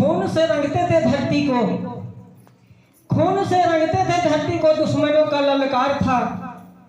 खून से रंगते थे धरती को, खून से रंगते थे धरती को, दुश्मनों का ललकार था,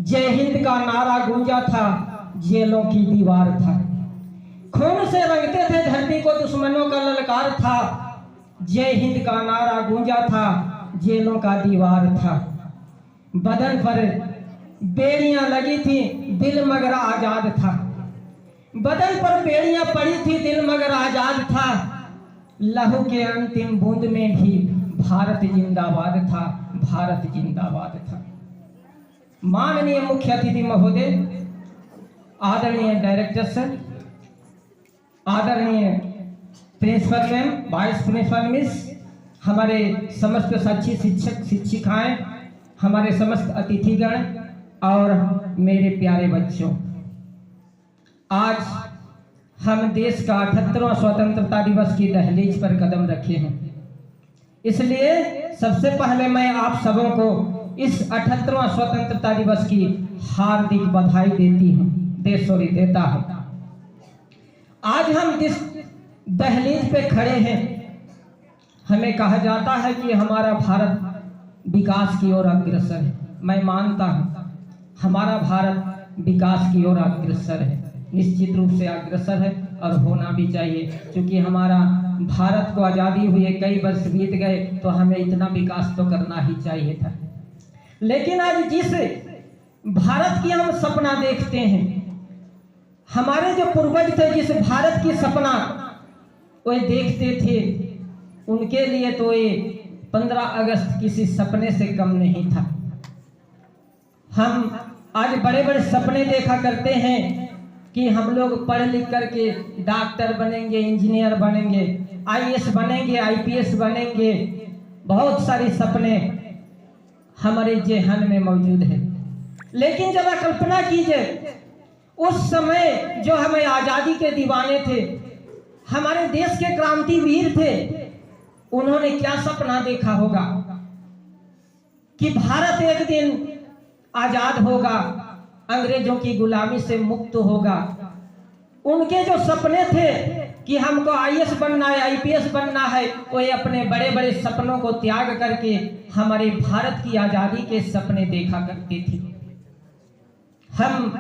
जय हिंद का नारा गूंजा था, जेलों की दीवार था। खून से रंगते थे धरती को, दुश्मनों का ललकार था, जय हिंद का नारा गूंजा था, जेलों का दीवार था। बदन पर बेड़ियां लगी थी, दिल मगर आजाद था। बदन पर बेड़ियां पड़ी थी, दिल मगर आजाद था। लहू के अंतिम बूंद में भी भारत जिंदाबाद था, भारत जिंदाबाद था। माननीय मुख्य अतिथि महोदय, आदरणीय डायरेक्टर सर, आदरणीय principal ma'am, vice principal miss, हमारे समस्त साथी शिक्षक शिक्षिकाएं, हमारे समस्त अतिथिगण और मेरे प्यारे बच्चों, आज हम देश का 78वां स्वतंत्रता दिवस की दहलीज पर कदम रखे हैं। इसलिए सबसे पहले मैं आप सबों को इस 78वां स्वतंत्रता दिवस की हार्दिक बधाई देती हूँ, देता हूँ। आज हम जिस दहलीज पे खड़े हैं, हमें कहा जाता है कि हमारा भारत विकास की ओर अग्रसर है। मैं मानता हूँ हमारा भारत विकास की ओर अग्रसर है, निश्चित रूप से अग्रसर है और होना भी चाहिए, क्योंकि हमारा भारत को आज़ादी हुए कई वर्ष बीत गए, तो हमें इतना विकास तो करना ही चाहिए था। लेकिन आज जिस भारत की हम सपना देखते हैं, हमारे जो पूर्वज थे जिस भारत की सपना वो देखते थे, उनके लिए तो ये 15 अगस्त किसी सपने से कम नहीं था। हम आज बड़े बड़े सपने देखा करते हैं कि हम लोग पढ़ लिख करके डॉक्टर बनेंगे, इंजीनियर बनेंगे, आईएएस बनेंगे, आईपीएस बनेंगे। बहुत सारे सपने हमारे जेहन में मौजूद है। लेकिन जरा कल्पना कीजिए, उस समय जो हमें आज़ादी के दीवाने थे, हमारे देश के क्रांतिवीर थे, उन्होंने क्या सपना देखा होगा कि भारत एक दिन आजाद होगा, अंग्रेजों की गुलामी से मुक्त होगा। उनके जो सपने थे कि हमको आईएएस बनना है, आईपीएस बनना है, वो अपने बड़े बड़े सपनों को त्याग करके हमारे भारत की आजादी के सपने देखा करते थे। हम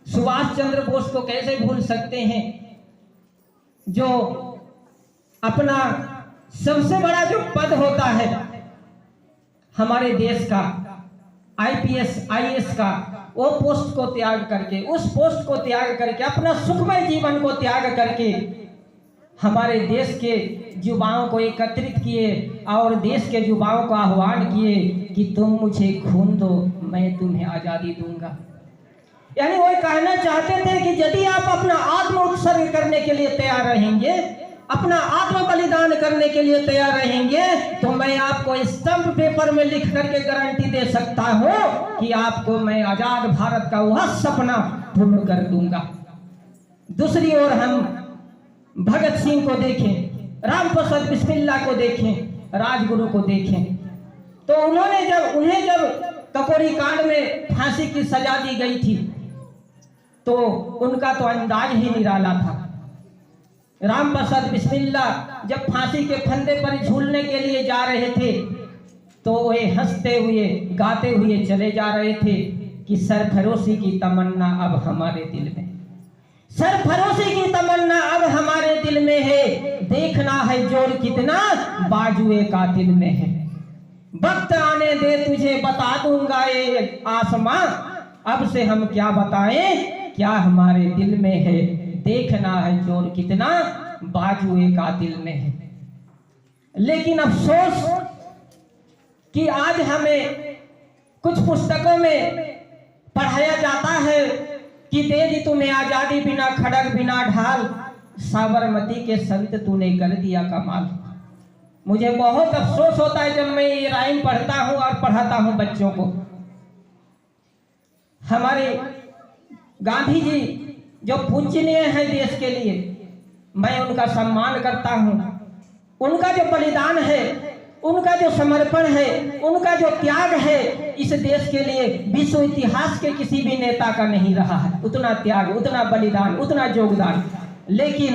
सुभाष चंद्र बोस को कैसे भूल सकते हैं, जो अपना सबसे बड़ा जो पद होता है हमारे देश का, आईपीएस आईएएस का, वो पोस्ट को त्याग करके, उस पोस्ट को त्याग करके, अपना सुखमय जीवन को त्याग करके हमारे देश के युवाओं को एकत्रित किए और देश के युवाओं को आह्वान किए कि तुम मुझे खून दो, मैं तुम्हें आज़ादी दूंगा। यानी वो कहना चाहते थे कि यदि आप अपना आत्म उत्सर्ग करने के लिए तैयार रहेंगे, अपना आत्म बलिदान करने के लिए तैयार रहेंगे, तो मैं आपको स्टंप पेपर में लिख करके गारंटी दे सकता हूं कि आपको मैं आजाद भारत का वह सपना पूर्ण कर दूंगा। दूसरी ओर हम भगत सिंह को देखें, राम प्रसाद बिस्मिल्लाह को देखें, राजगुरु को देखें, तो उन्हें जब ककोरी कांड में फांसी की सजा दी गई थी, तो उनका तो अंदाज ही निराला था। राम प्रसाद बिस्मिल्लाह जब फांसी के फंदे पर झूलने के लिए जा रहे थे, तो वे हंसते हुए गाते हुए चले जा रहे थे कि सरफरोशी की तमन्ना अब हमारे दिल में, सरफरोशी की तमन्ना अब हमारे दिल में है, देखना है जोर कितना बाजुए कातिल में है। वक्त आने दे तुझे बता दूंगा ये आसमां, अब से हम क्या बताएं क्या हमारे दिल में है, देखना है जोर कितना बाजुए कातिल में है। लेकिन अफसोस कि आज हमें कुछ पुस्तकों में पढ़ाया जाता है कि दे दी तुम्हें आजादी बिना खड़ग बिना ढाल, साबरमती के संत तूने कर दिया कमाल। मुझे बहुत अफसोस होता है जब मैं ये राइम पढ़ता हूँ और पढ़ाता हूँ बच्चों को। हमारे गांधी जी जो पूजनीय है देश के लिए, मैं उनका सम्मान करता हूँ। उनका जो बलिदान है, उनका जो समर्पण है, उनका जो त्याग है, इस देश के लिए विश्व इतिहास के किसी भी नेता का नहीं रहा है, उतना त्याग, उतना बलिदान, उतना योगदान। लेकिन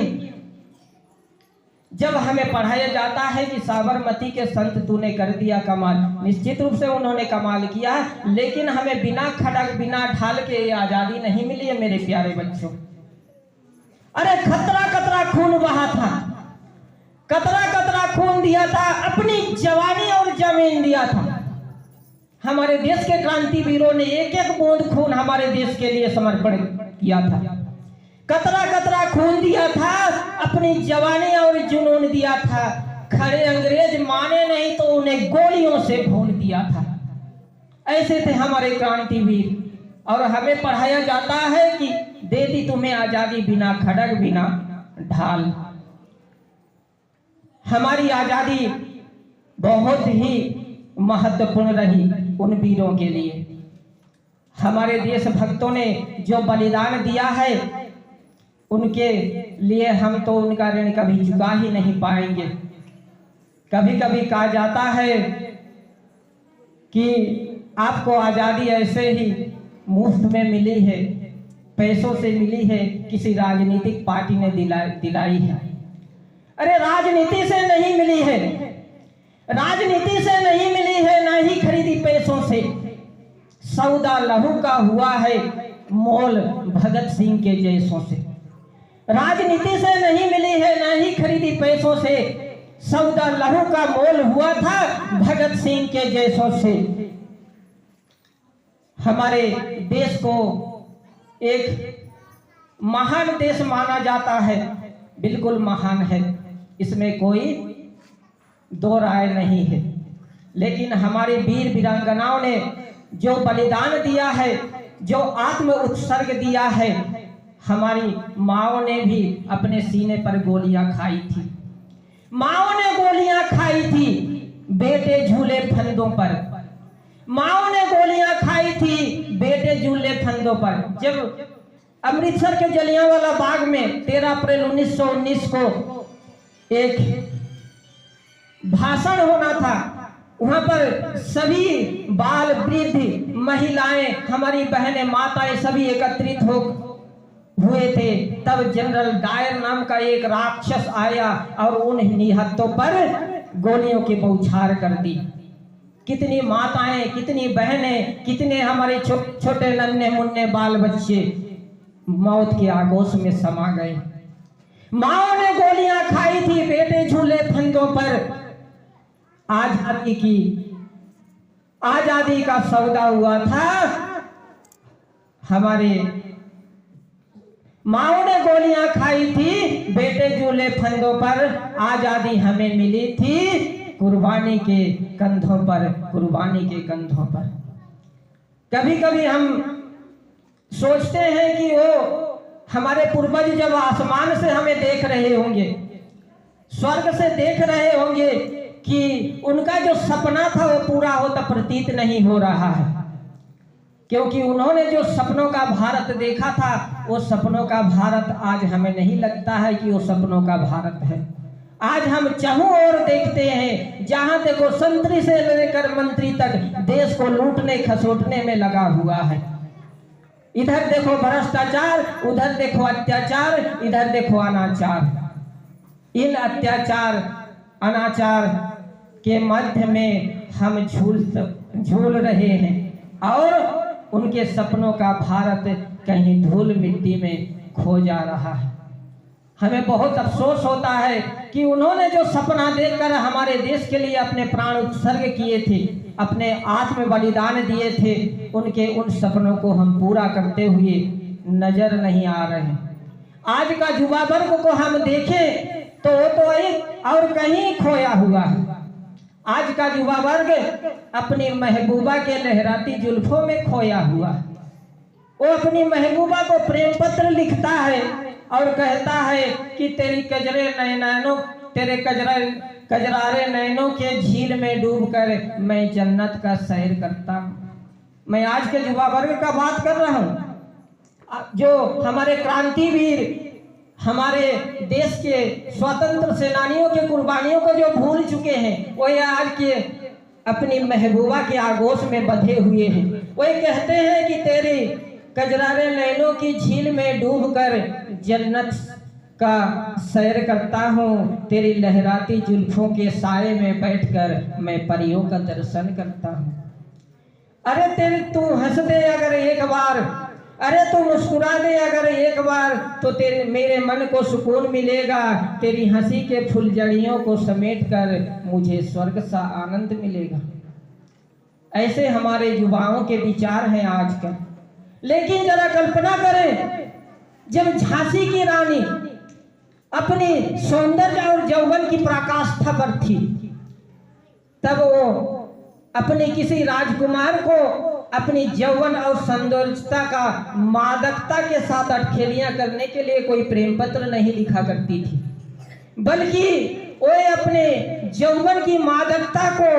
जब हमें पढ़ाया जाता है कि साबरमती के संत तूने कर दिया कमाल, निश्चित रूप से उन्होंने कमाल किया, लेकिन हमें बिना खड़ग बिना ढाल के ये आजादी नहीं मिली है मेरे प्यारे बच्चों। अरे खतरा खतरा खून बहा था, कतरा कतरा खून दिया था, अपनी जवानी और जमीन दिया था। हमारे देश के क्रांतिवीरों ने एक एक बूंद खून हमारे देश के लिए समर्पण किया था, कतरा कतरा खून दिया था, अपनी जवानी और जुनून दिया था। खड़े अंग्रेज माने नहीं तो उन्हें गोलियों से भून दिया था। ऐसे थे हमारे क्रांतिवीर। और हमें पढ़ाया जाता है कि दे दी तुम्हें आजादी बिना खड़ग बिना ढाल। हमारी आजादी बहुत ही महत्वपूर्ण रही उन वीरों के लिए। हमारे देशभक्तों ने जो बलिदान दिया है उनके लिए हम तो उनका ऋण कभी चुका ही नहीं पाएंगे। कभी कभी कहा जाता है कि आपको आजादी ऐसे ही मुफ्त में मिली है, पैसों से मिली है, किसी राजनीतिक पार्टी ने दिलाई है। अरे राजनीति से नहीं मिली है, राजनीति से नहीं मिली है, ना ही खरीदी पैसों से। सौदा लहू का हुआ है मोल भगत सिंह के जैसों से। राजनीति से नहीं मिली है, ना ही खरीदी पैसों से, सौदा लहू का मोल हुआ था भगत सिंह के जैसों से। हमारे देश को एक महान देश माना जाता है, बिल्कुल महान है, इसमें कोई दो राय नहीं है। लेकिन हमारे वीर वीरांगनाओं ने जो बलिदान दिया है, जो आत्म उत्सर्ग दिया है, हमारी माओ ने भी अपने सीने पर गोलियां खाई थी। माओ ने गोलियां खाई थी बेटे झूले फंदों पर, माओ ने गोलियां खाई थी बेटे झूले फंदों पर। जब अमृतसर के जलियांवाला बाग में 13 अप्रैल 1919 को एक भाषण होना था, वहां पर सभी बाल वृद्ध महिलाएं, हमारी बहनें माताएं सभी एकत्रित हुए थे। तब जनरल डायर नाम का एक राक्षस आया और उन निहत्तों पर गोलियों की बौछार कर दी। कितनी माताएं, कितनी बहनें, कितने हमारे छोटे नन्हे मुन्ने बाल बच्चे मौत के आगोश में समा गए। माओ ने गोलियां खाई थी बेटे झूले फंदों पर। आजादी का सौदा हुआ था। हमारे माओ ने गोलियां खाई थी बेटे झूले फंदों पर। आजादी हमें मिली थी कुर्बानी के कंधों पर, कुर्बानी के कंधों पर। कभी कभी हम सोचते हैं कि वो हमारे पूर्वज जब आसमान से हमें देख रहे होंगे, स्वर्ग से देख रहे होंगे, कि उनका जो सपना था वो पूरा होता प्रतीत नहीं हो रहा है। क्योंकि उन्होंने जो सपनों का भारत देखा था, वो सपनों का भारत आज हमें नहीं लगता है कि वो सपनों का भारत है। आज हम चाहूं और देखते हैं, जहां देखो संतरी से लेकर मंत्री तक देश को लूटने खसोटने में लगा हुआ है। इधर देखो भ्रष्टाचार, उधर देखो अत्याचार, इधर देखो अनाचार। इन अत्याचार अनाचार के मध्य में हम झूल रहे हैं और उनके सपनों का भारत कहीं धूल मिट्टी में खो जा रहा है। हमें बहुत अफसोस होता है कि उन्होंने जो सपना देखकर हमारे देश के लिए अपने प्राण उत्सर्ग किए थे, अपने आत्म बलिदान दिए थे, उनके उन सपनों को हम पूरा करते हुए नजर नहीं आ रहे हैं। आज का युवा वर्ग को हम देखें तो वो तो एक और कहीं खोया हुआ है। आज का युवा वर्ग अपनी महबूबा के लहराती जुल्फों में खोया हुआ है। वो अपनी महबूबा को प्रेम पत्र लिखता है और कहता है कि तेरी कजरे नैनों, तेरे कजरारे नैनों के झील में डूबकर मैं जन्नत का सैर करता हूँ। मैं आज के युवा वर्ग का बात कर रहा हूँ, जो हमारे क्रांतिवीर, हमारे देश के स्वतंत्र सेनानियों के कुर्बानियों को जो भूल चुके हैं, वो आज के अपनी महबूबा के आगोश में बंधे हुए हैं। वो कहते हैं कि तेरी कजरारे नैनों की झील में डूबकर जन्नत का सैर करता हूँ, तेरी लहराती जुल्फों के साए में बैठकर मैं परियों का दर्शन करता हूँ। अरे तेरे तू हंस दे अगर एक बार, अरे तू मुस्कुरा दे अगर एक बार, तो तेरे मेरे मन को सुकून मिलेगा। तेरी हंसी के फुलझड़ियों को समेट कर मुझे स्वर्ग सा आनंद मिलेगा। ऐसे हमारे युवाओं के विचार हैं आजकल। लेकिन जरा कल्पना करें, जब झांसी की रानी अपनी सौंदर्य और यौवन की पराकाष्ठा पर थी, तब वो अपने किसी राजकुमार को अपनी यौवन और सौंदर्यता का मादकता के साथ अटखेलियां करने के लिए कोई प्रेम पत्र नहीं लिखा करती थी, बल्कि वो अपने यौवन की मादकता को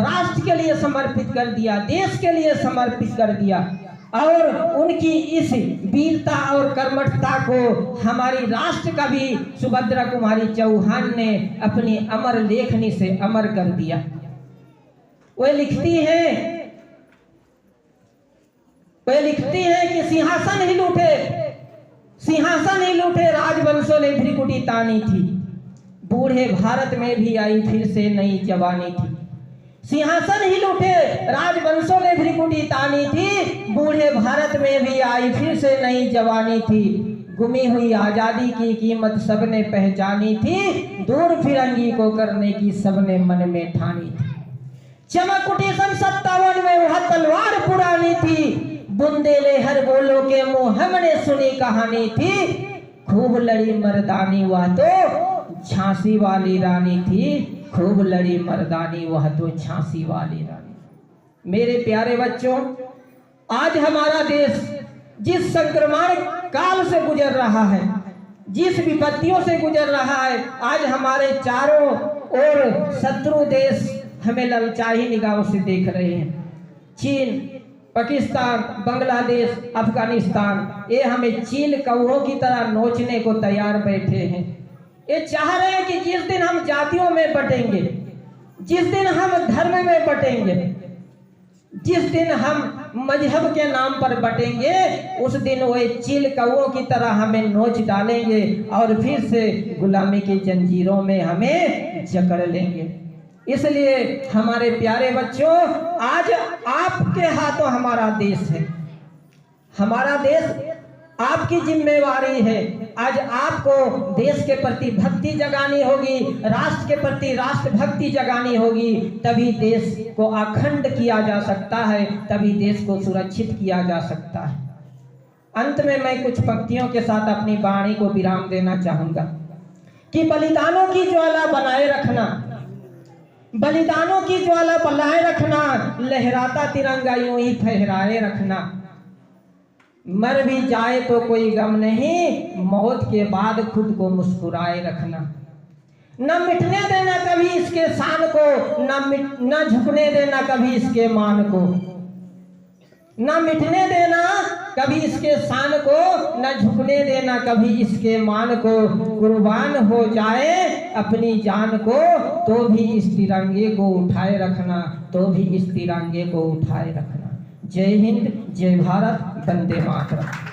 राष्ट्र के लिए समर्पित कर दिया, देश के लिए समर्पित कर दिया। और उनकी इस वीरता और कर्मठता को हमारी राष्ट्र कवि सुभद्रा कुमारी चौहान ने अपनी अमर लेखनी से अमर कर दिया। वे लिखती हैं कि सिंहासन ही लूटे राजवंशों ने भ्रिकुटी तानी थी, बूढ़े भारत में भी आई फिर से नई जवानी थी। सिंहासन ही लूटे राजवंशों ने भ्रिकुटी तानी थी, बूढ़े भारत में भी आई फिर से नई जवानी थी। गुमी हुई आजादी की कीमत सबने पहचानी थी, दूर फिरंगी को करने की सबने मन में ठानी थी। चमक उठी सन 57 में वह तलवार पुरानी थी, बुंदेले हर बोलो के मुंह हमने सुनी कहानी थी। खूब लड़ी मर्दानी वह तो झांसी वाली रानी थी, खूब लड़ी मर्दानी वह तो झांसी वाली रानी। मेरे प्यारे बच्चों, आज हमारा देश जिस संक्रमण काल से गुजर रहा है, जिस विपत्तियों से गुजर रहा है, आज हमारे चारों ओर शत्रु देश हमें ललचाई निगाहों से देख रहे हैं। चीन, पाकिस्तान, बांग्लादेश, अफगानिस्तान, ये हमें चील कौओं की तरह नोचने को तैयार बैठे हैं। ये चाह रहे हैं कि जिस दिन हम जातियों में बटेंगे, जिस दिन हम धर्म में बटेंगे, जिस दिन हम मजहब के नाम पर बटेंगे, उस दिन वो चील कौओं की तरह हमें नोच डालेंगे और फिर से गुलामी की जंजीरों में हमें जकड़ लेंगे। इसलिए हमारे प्यारे बच्चों, आज आपके हाथों हमारा देश है। हमारा देश आपकी जिम्मेवारी है। आज आपको देश के प्रति भक्ति जगानी होगी, राष्ट्र के प्रति राष्ट्रभक्ति जगानी होगी, तभी देश को अखंड किया जा सकता है, तभी देश को सुरक्षित किया जा सकता है। अंत में मैं कुछ पंक्तियों के साथ अपनी वाणी को विराम देना चाहूंगा कि बलिदानों की ज्वाला बनाए रखना, बलिदानों की ज्वाला बनाए रखना, लहराता तिरंगा यूं ही फहराए रखना। मर भी जाए तो कोई गम नहीं, मौत के बाद खुद को मुस्कुराए रखना। न मिटने देना कभी इसके शान को, न झुकने देना कभी इसके मान को। न मिटने देना कभी इसके शान को, न झुकने देना कभी इसके मान को। कुर्बान हो जाए अपनी जान को, तो भी इस तिरंगे को उठाए रखना, तो भी इस तिरंगे को उठाए रखना। जय हिंद, जय भारत, वंदे मातरम।